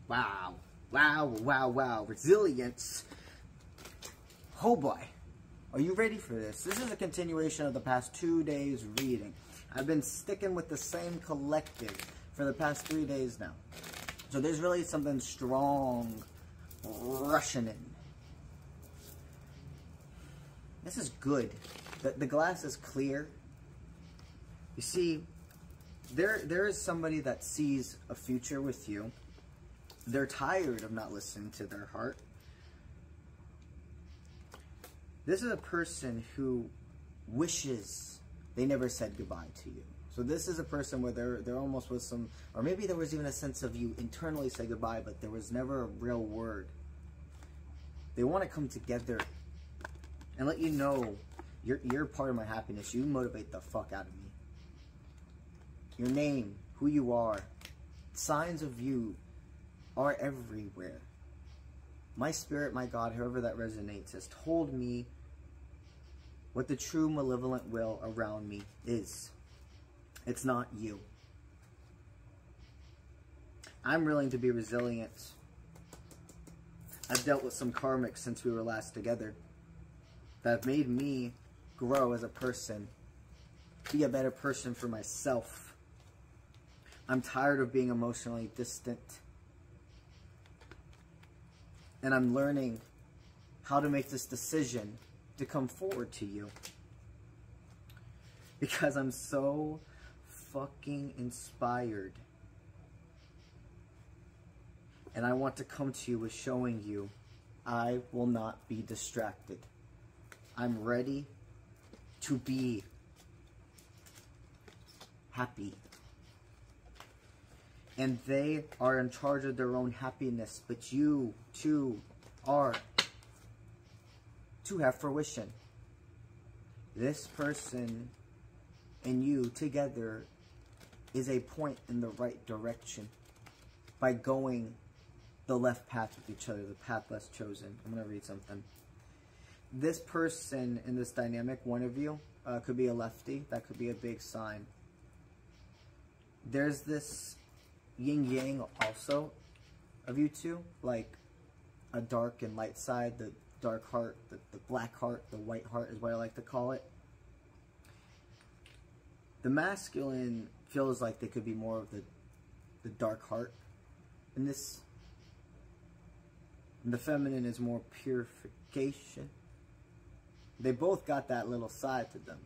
Wow. Wow, wow, wow. Resilience. Oh boy. Are you ready for this? This is a continuation of the past 2 days reading. I've been sticking with the same collective for the past 3 days now. So there's really something strong rushing in. This is good. The glass is clear. You see, there is somebody that sees a future with you. They're tired of not listening to their heart. This is a person who wishes they never said goodbye to you. So this is a person where there almost was some, or maybe there was even a sense of you internally say goodbye, but there was never a real word. They want to come together and let you know you're part of my happiness. You motivate the fuck out of me. Your name, who you are, signs of you are everywhere. My spirit, my God, however that resonates, has told me what the true malevolent will around me is. It's not you. I'm willing to be resilient. I've dealt with some karmics since we were last together that have made me grow as a person, be a better person for myself. I'm tired of being emotionally distant. And I'm learning how to make this decision to come forward to you. Because I'm so fucking inspired. And I want to come to you with showing you I will not be distracted. I'm ready to be happy. And they are in charge of their own happiness, but you too are to have fruition. This person and you together is a point in the right direction by going the left path with each other, the path less chosen. I'm going to read something. This person in this dynamic, one of you, could be a lefty. That could be a big sign. There's this yin-yang also of you two, like a dark and light side, the dark heart, the black heart, the white heart is what I like to call it. The masculine feels like they could be more of the dark heart in this. And the feminine is more purification. They both got that little side to them.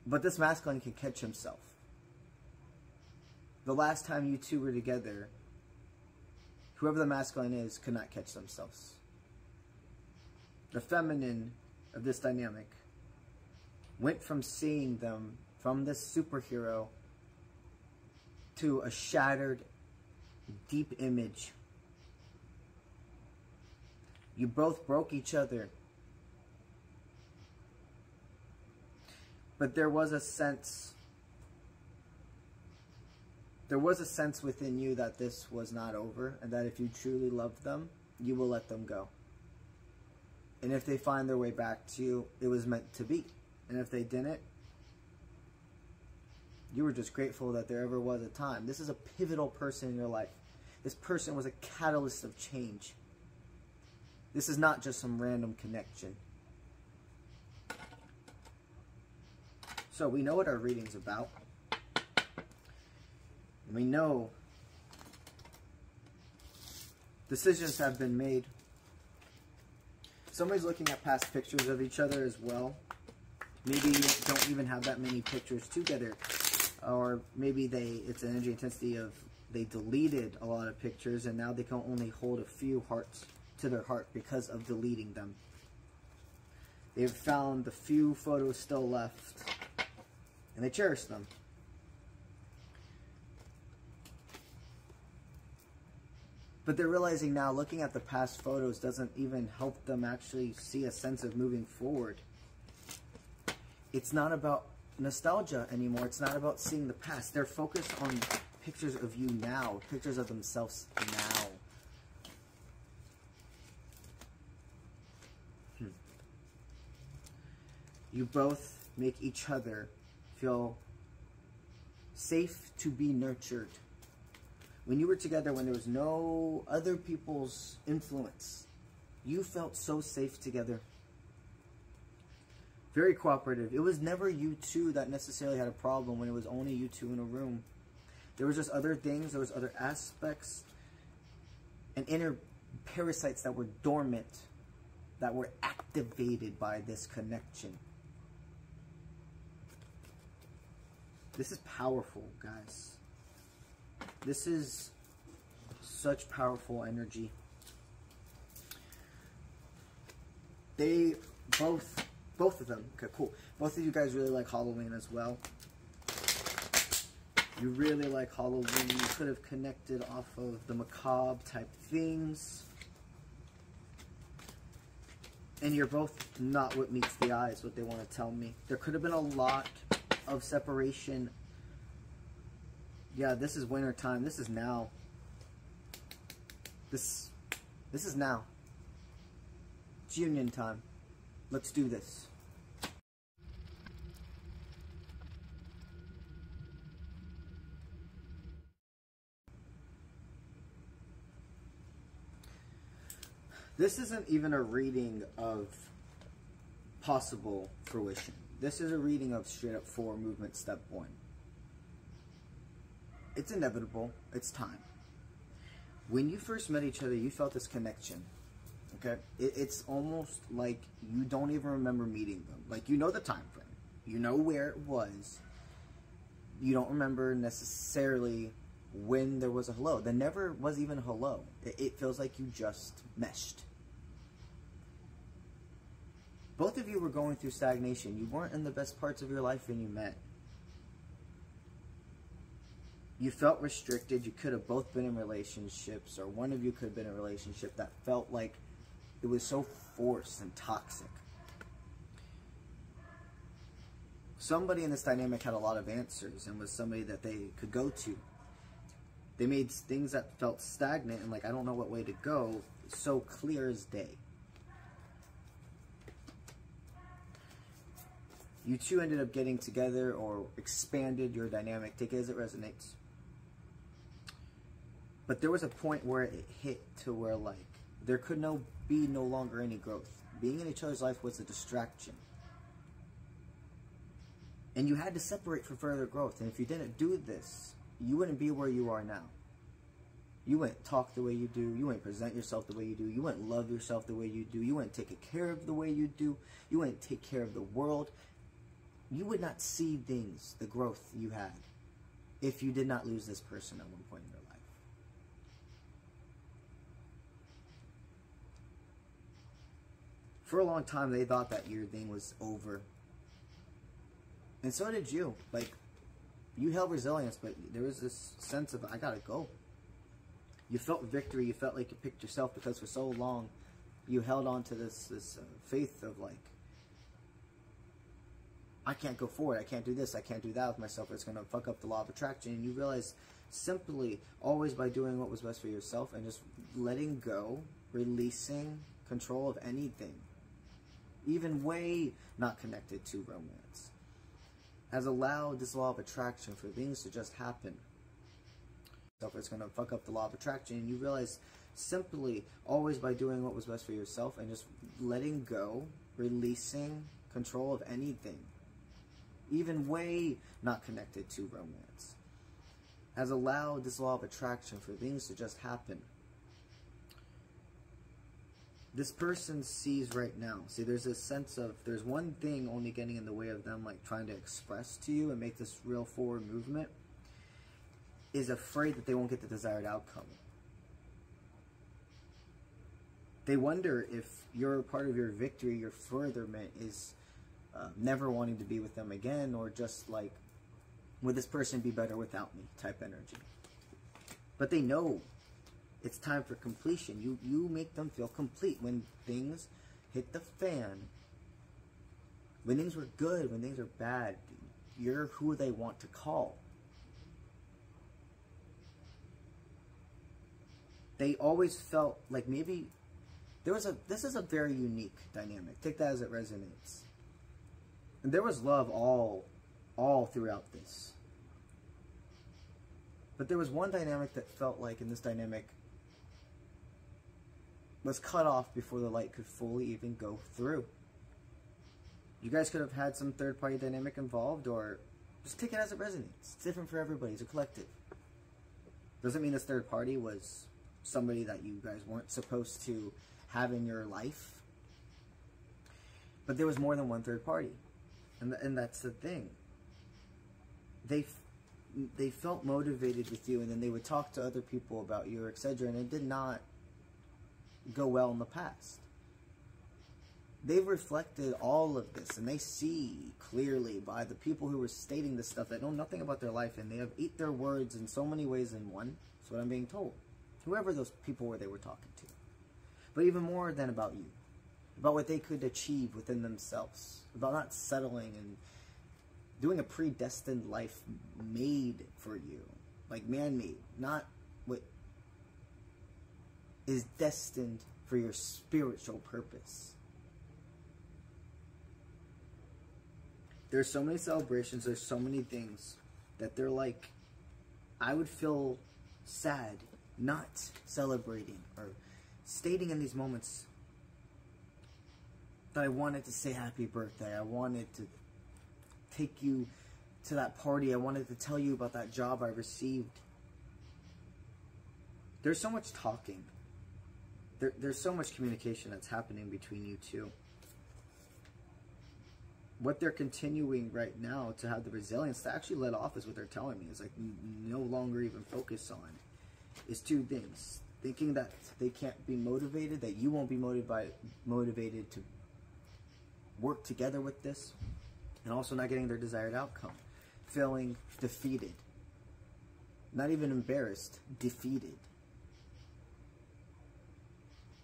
But this masculine can catch himself. The last time you two were together, whoever the masculine is could not catch themselves. The feminine of this dynamic went from seeing them, from this superhero, to a shattered, deep image. You both broke each other. But there was a sense within you that this was not over, and that if you truly loved them, you will let them go. And if they find their way back to you, it was meant to be. And if they didn't, you were just grateful that there ever was a time. This is a pivotal person in your life. This person was a catalyst of change. This is not just some random connection. So we know what our reading's about. And we know decisions have been made. Somebody's looking at past pictures of each other as well. Maybe you don't even have that many pictures together. Or maybe it's an energy intensity of they deleted a lot of pictures and now they can only hold a few hearts to their heart because of deleting them. They've found the few photos still left and they cherish them. But they're realizing now, looking at the past photos doesn't even help them actually see a sense of moving forward. It's not about nostalgia anymore. It's not about seeing the past. They're focused on pictures of you now, pictures of themselves now. You both make each other feel safe to be nurtured. When you were together, when there was no other people's influence, you felt so safe together. Very cooperative. It was never you two that necessarily had a problem when it was only you two in a room. There was just other things, there was other aspects and inner parasites that were dormant, that were activated by this connection. This is powerful, guys. This is such powerful energy. They both of them, okay, cool. Both of you guys really like Halloween as well. You really like Halloween. You could have connected off of the macabre type things. And you're both not what meets the eye is what they want to tell me. There could have been a lot of separation. Yeah, this is winter time. This is now. This is now. It's union time. Let's do this. This isn't even a reading of possible fruition. This is a reading of straight up 4 movement step 1. It's inevitable. It's time. When you first met each other, you felt this connection. Okay? It's almost like you don't even remember meeting them. Like, you know the time frame. You know where it was. You don't remember necessarily when there was a hello. There never was even a hello. It feels like you just meshed. Both of you were going through stagnation. You weren't in the best parts of your life when you met. You felt restricted. You could have both been in relationships, or one of you could have been in a relationship that felt like it was so forced and toxic. Somebody in this dynamic had a lot of answers and was somebody that they could go to. They made things that felt stagnant and like, I don't know what way to go, so clear as day. You two ended up getting together or expanded your dynamic. Take it as it resonates. But there was a point where it hit to where like there could be no longer any growth. Being in each other's life was a distraction. And you had to separate for further growth. And if you didn't do this, you wouldn't be where you are now. You wouldn't talk the way you do. You wouldn't present yourself the way you do. You wouldn't love yourself the way you do. You wouldn't take care of the way you do. You wouldn't take care of the world. You would not see things, the growth you had, if you did not lose this person at one point in your life. For a long time, they thought that your thing was over. And so did you. Like, you held resilience, but there was this sense of, I gotta go. You felt victory. You felt like you picked yourself, because for so long, you held on to this faith of like, I can't go forward. I can't do this. I can't do that with myself. It's going to fuck up the law of attraction. And you realize simply, always by doing what was best for yourself and just letting go, releasing control of anything, even way not connected to romance, has allowed this law of attraction for things to just happen. So it's going to fuck up the law of attraction. And you realize simply, always by doing what was best for yourself and just letting go, releasing control of anything, even way not connected to romance, has allowed this law of attraction for things to just happen. This person sees right now. See, there's a sense of, there's one thing only getting in the way of them like trying to express to you and make this real forward movement, is afraid that they won't get the desired outcome. They wonder if your part of your victory, your furtherment, is never wanting to be with them again, or just like, would this person be better without me type energy. But they know it's time for completion. You make them feel complete when things hit the fan. When things were good, when things are bad, you're who they want to call. They always felt like maybe this is a very unique dynamic. Take that as it resonates. And there was love all throughout this. But there was one dynamic that felt like, in this dynamic, was cut off before the light could fully even go through. You guys could have had some third-party dynamic involved, or just take it as it resonates. It's different for everybody. It's a collective. Doesn't mean this third party was somebody that you guys weren't supposed to have in your life. But there was more than one third party. And that's the thing. They felt motivated with you, and then they would talk to other people about you, etc. And it did not go well in the past. They've reflected all of this, and they see clearly by the people who were stating this stuff that know nothing about their life, and they have ate their words in so many ways in one. That's what I'm being told. Whoever those people were they were talking to. But even more than about you. About what they could achieve within themselves. About not settling and doing a predestined life made for you. Like man-made. Not what is destined for your spiritual purpose. There's so many celebrations, there's so many things that they're like, I would feel sad not celebrating or stating in these moments that I wanted to say happy birthday. I wanted to take you to that party. I wanted to tell you about that job I received. There's so much talking. There's so much communication that's happening between you two. What they're continuing right now to have the resilience to actually let off is what they're telling me. Is like no longer even focus on is two things. Thinking that they can't be motivated, that you won't be motivated to work together with this, and also not getting their desired outcome. Feeling defeated. Not even embarrassed, defeated.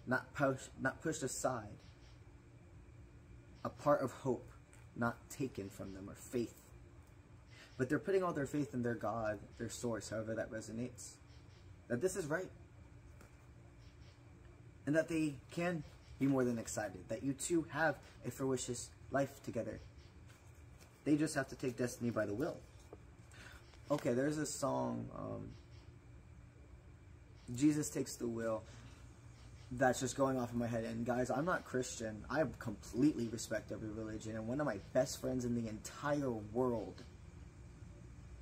Not pushed aside. A part of hope not taken from them, or faith. But they're putting all their faith in their God, their source, however that resonates. That this is right. And that they can be more than excited. That you two have a fruitious life together. They just have to take destiny by the will. Okay, there's a song, Jesus Takes the Wheel, that's just going off in my head. And guys, I'm not Christian. I completely respect every religion, and one of my best friends in the entire world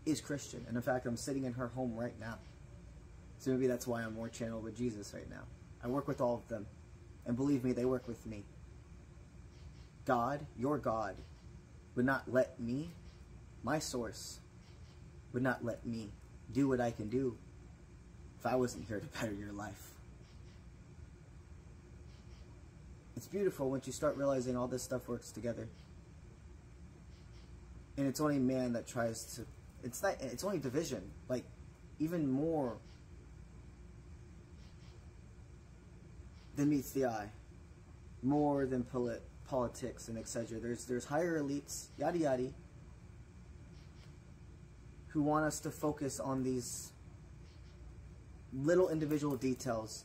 is Christian. And in fact, I'm sitting in her home right now. So maybe that's why I'm more channeled with Jesus right now. I work with all of them, and believe me, they work with me. God, your God, would not let me, my source, would not let me do what I can do if I wasn't here to better your life. It's beautiful once you start realizing all this stuff works together. And it's only man that tries to, it's only division. Like, even more than meets the eye. More than politics and etc. There's higher elites, yada yada, who want us to focus on these little individual details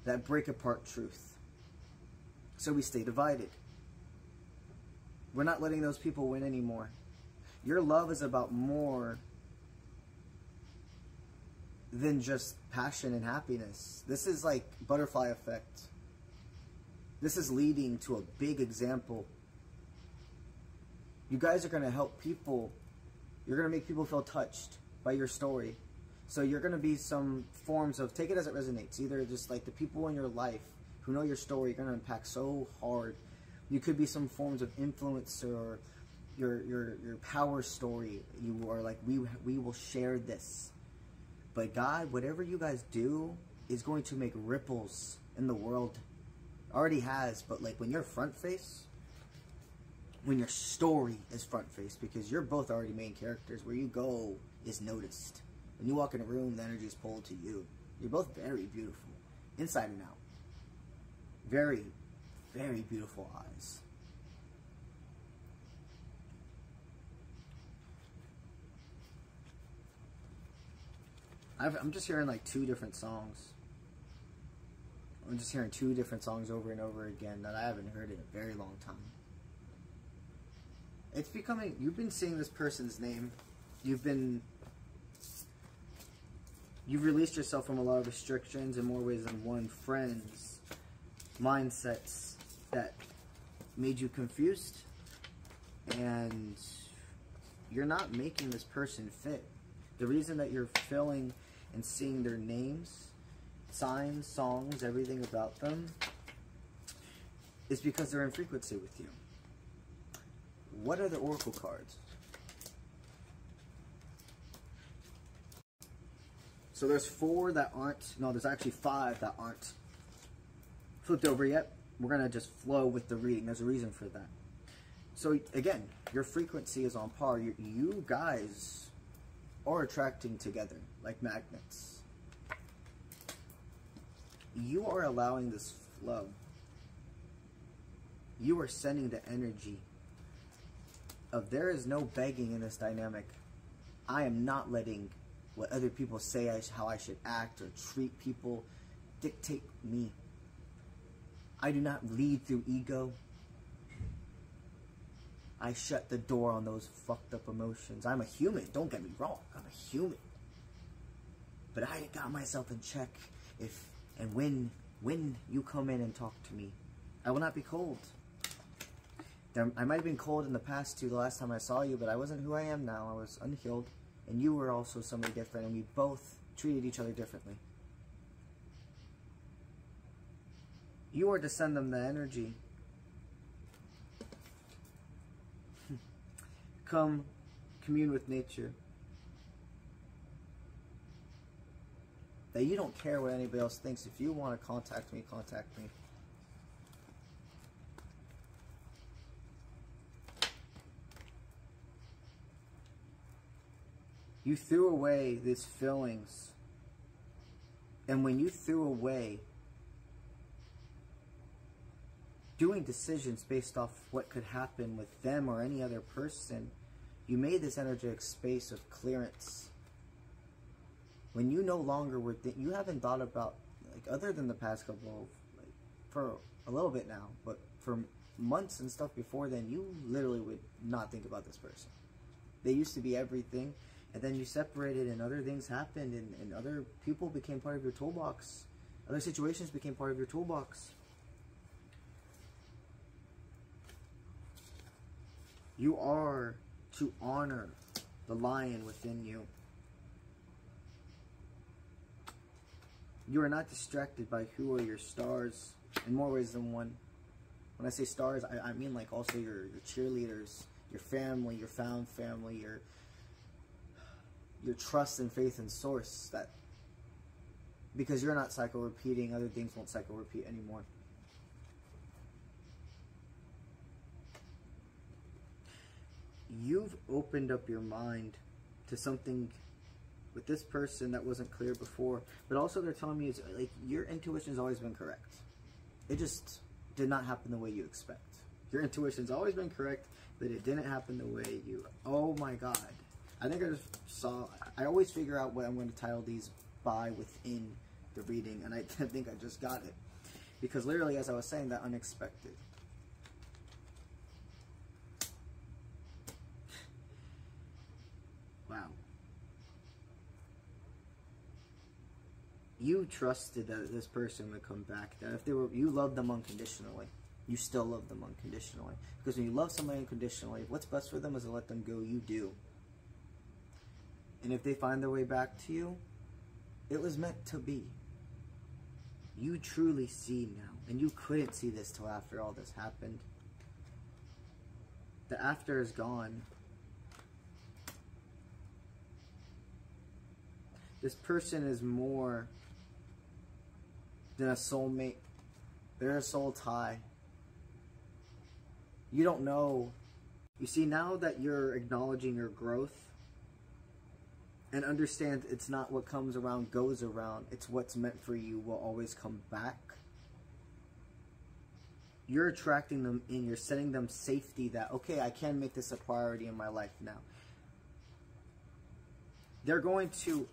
that break apart truth. So we stay divided. We're not letting those people win anymore. Your love is about more than just passion and happiness. This is like butterfly effect. This is leading to a big example. You guys are going to help people. You're going to make people feel touched by your story. So you're going to be some forms of, take it as it resonates, either just like the people in your life who know your story, you're going to impact so hard. You could be some forms of influence, or your power story. You are like, we will share this. But God, whatever you guys do is going to make ripples in the world. Already has, but like when you're front face, when your story is front face, because you're both already main characters, where you go is noticed. When you walk in a room, the energy is pulled to you. You're both very beautiful, inside and out. Very, very beautiful eyes. I'm just hearing like two different songs. I'm just hearing two different songs over and over again that I haven't heard in a very long time. It's becoming, you've been seeing this person's name. You've been You've released yourself from a lot of restrictions in more ways than one. Friends, mindsets that made you confused, and you're not making this person fit. The reason that you're feeling and seeing their names, signs, songs, everything about them is because they're in frequency with you. What are the oracle cards? So there's 4 that aren't, no, there's actually 5 that aren't flipped over yet. We're going to just flow with the reading. There's a reason for that. So again, your frequency is on par. You guys are attracting together like magnets. You are allowing this flow. You are sending the energy of there is no begging in this dynamic. I am not letting what other people say how I should act or treat people dictate me. I do not lead through ego. I shut the door on those fucked up emotions. I'm a human, don't get me wrong. I'm a human. But I got myself in check if and when you come in and talk to me. I will not be cold. I might have been cold in the past too, the last time I saw you, but I wasn't who I am now. I was unhealed. And you were also somebody different, and we both treated each other differently. You are to send them the energy. Come commune with nature. That you don't care what anybody else thinks. If you want to contact me, contact me. You threw away these feelings. And when you threw away doing decisions based off what could happen with them or any other person, you made this energetic space of clearance. When you no longer were, you haven't thought about, like, other than the past couple of, like, for a little bit now, but for months and stuff before then, you literally would not think about this person. They used to be everything, and then you separated and other things happened, and other people became part of your toolbox. Other situations became part of your toolbox. You are to honor the lion within you. You are not distracted by who are your stars in more ways than one. When I say stars, I mean like also your cheerleaders, your family, your found family, your trust and faith in source. That because you're not cycle repeating, other things won't cycle repeat anymore. You've opened up your mind to something with this person that wasn't clear before, but also they're telling me, like, your intuition's always been correct. It just did not happen the way you expect. Your intuition's always been correct, but it didn't happen the way you... Oh my God. I think I just saw... I always figure out what I'm going to title these by within the reading, and I think I just got it. Because literally, as I was saying, that unexpected. Wow. You trusted that this person would come back. That if they were, you loved them unconditionally. You still love them unconditionally. Because when you love somebody unconditionally, what's best for them is to let them go. You do. And if they find their way back to you, it was meant to be. You truly see now. And you couldn't see this till after all this happened. The after is gone. This person is more than a soulmate. They're a soul tie. You don't know. You see, now that you're acknowledging your growth and understand it's not what comes around goes around, it's what's meant for you will always come back. You're attracting them in. You're setting them safety that, okay, I can make this a priority in my life now. They're going to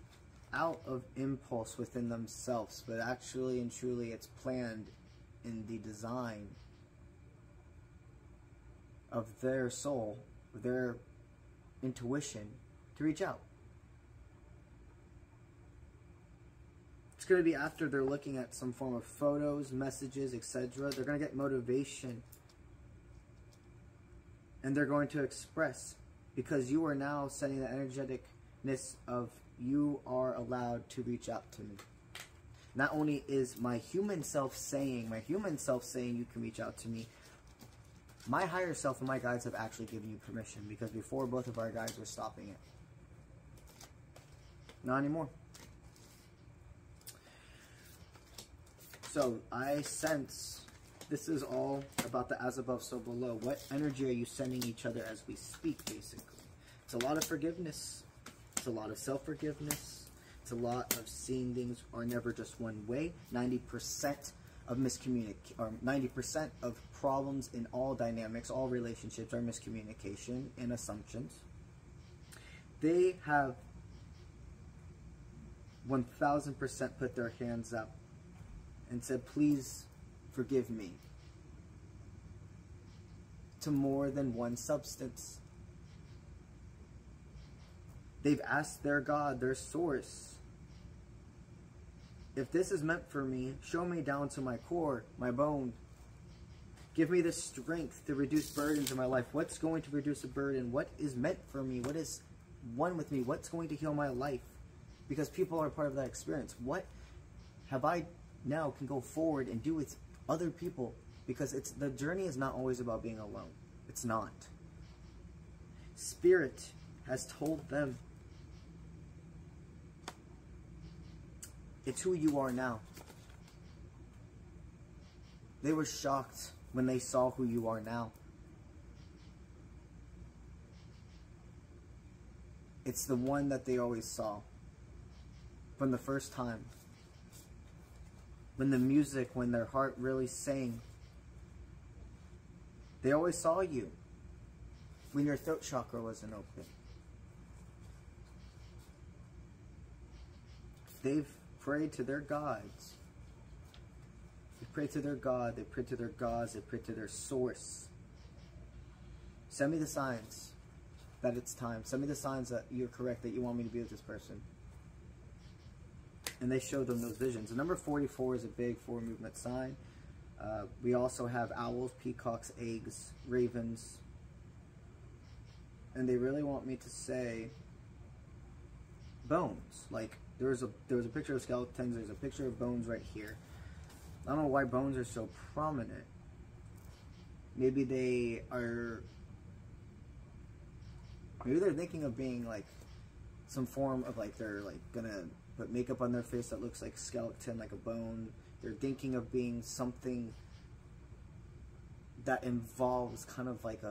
out of impulse within themselves, but actually and truly it's planned in the design of their soul, their intuition, to reach out. going to be after they're looking at some form of photos, messages, etc. They're going to get motivation. And they're going to express. Because you are now setting the energeticness of you are allowed to reach out to me. Not only is my human self saying you can reach out to me, my higher self and my guides have actually given you permission, because before both of our guides were stopping it. Not anymore. So I sense this is all about the as above, so below. What energy are you sending each other as we speak, basically? It's a lot of forgiveness. It's a lot of self-forgiveness. It's a lot of seeing things are never just one way. 90% of 90% of problems in all dynamics, all relationships, are miscommunication and assumptions. They have 1000% put their hands up and said, please forgive me, to more than one substance. They've asked their God, their source, if this is meant for me, show me down to my core, my bone. Give me the strength to reduce burdens in my life. What's going to reduce a burden? What is meant for me? What is one with me? What's going to heal my life? Because people are part of that experience. What have I now can go forward and do with other people? Because the journey is not always about being alone. It's not. Spirit has told them it's who you are now. They were shocked when they saw who you are now. It's the one that they always saw from the first time. When the music, when their heart really sang, they always saw you. When your throat chakra wasn't open. They've prayed to their gods. They prayed to their God. They prayed to their gods. They prayed to their source. Send me the signs that it's time. Send me the signs that you're correct, that you want me to be with this person. And they showed them those visions. The number 44 is a big 4-movement sign. We also have owls, peacocks, eggs, ravens. And they really want me to say bones. Like, there was a picture of skeletons. There's a picture of bones right here. I don't know why bones are so prominent. Maybe they're thinking of being like some form of, like, they're like gonna put makeup on their face that looks like a skeleton, like a bone. They're thinking of being something that involves kind of like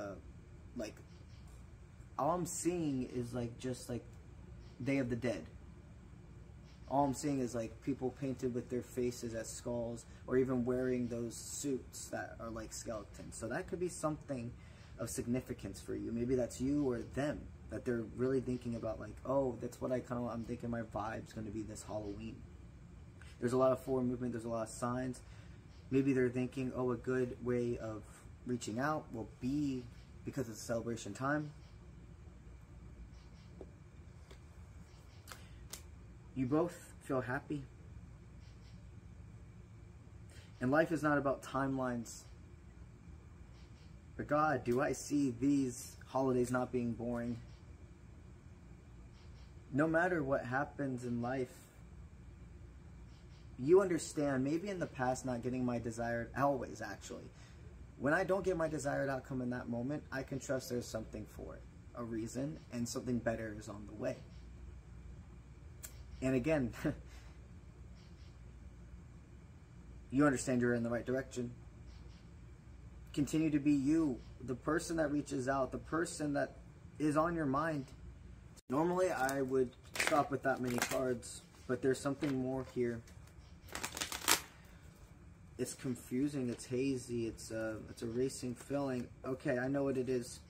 all I'm seeing is like just like Day of the Dead. All I'm seeing is like people painted with their faces as skulls, or even wearing those suits that are like skeletons. So that could be something of significance for you. Maybe that's you or them, that they're really thinking about, like, oh, that's what I'm thinking my vibe's going to be this Halloween. There's a lot of forward movement. There's a lot of signs. Maybe they're thinking, oh, a good way of reaching out will be, because it's celebration time, you both feel happy. And life is not about timelines. But God, do I see these holidays not being boring? No matter what happens in life, you understand, maybe in the past not getting my desired, always actually, when I don't get my desired outcome in that moment, I can trust there's something for it, a reason, and something better is on the way. And again, you understand you're in the right direction. Continue to be you, the person that reaches out, the person that is on your mind. Normally I would stop with that many cards, but there's something more here. It's confusing, it's hazy, it's a racing feeling. Okay, I know what it is.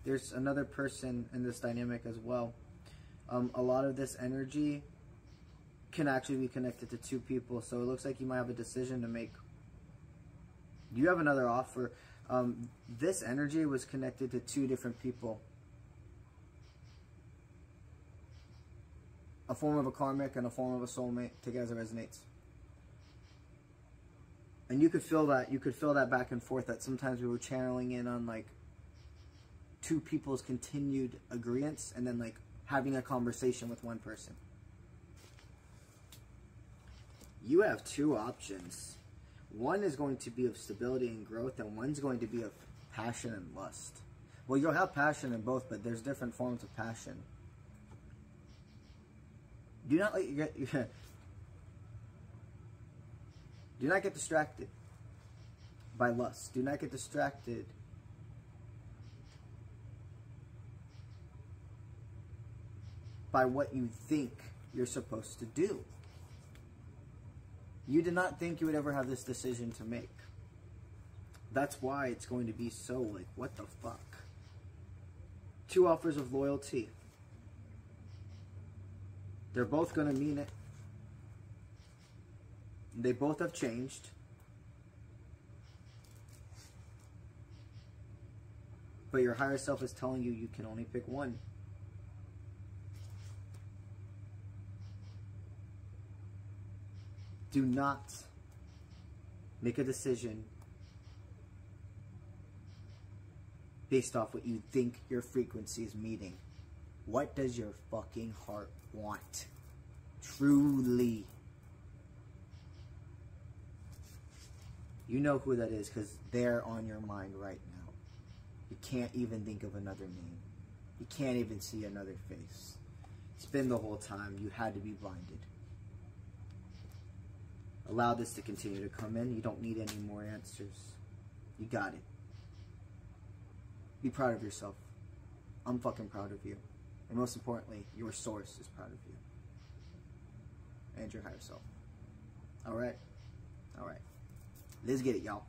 There's another person in this dynamic as well. A lot of this energy can actually be connected to two people, so it looks like you might have a decision to make. You have another offer. This energy was connected to two different people. A form of a karmic and a form of a soulmate. Take it as it resonates. And you could feel that back and forth, that sometimes we were channeling in on like two people's continued agreements and then like having a conversation with one person. You have two options. One is going to be of stability and growth, and one's going to be of passion and lust. Well, you'll have passion in both, but there's different forms of passion. Do not let do not get distracted by lust. Do not get distracted by what you think you're supposed to do. You did not think you would ever have this decision to make. That's why it's going to be so like, what the fuck? Two offers of loyalty. They're both going to mean it. They both have changed. But your higher self is telling you you can only pick one. Do not make a decision based off what you think your frequency is meeting. What does your fucking heart want? Truly. You know who that is because they're on your mind right now. You can't even think of another name. You can't even see another face. It's been the whole time. You had to be blinded. Allow this to continue to come in. You don't need any more answers. You got it. Be proud of yourself. I'm fucking proud of you. And most importantly, your source is proud of you. And your higher self. Alright? Alright. Let's get it, y'all.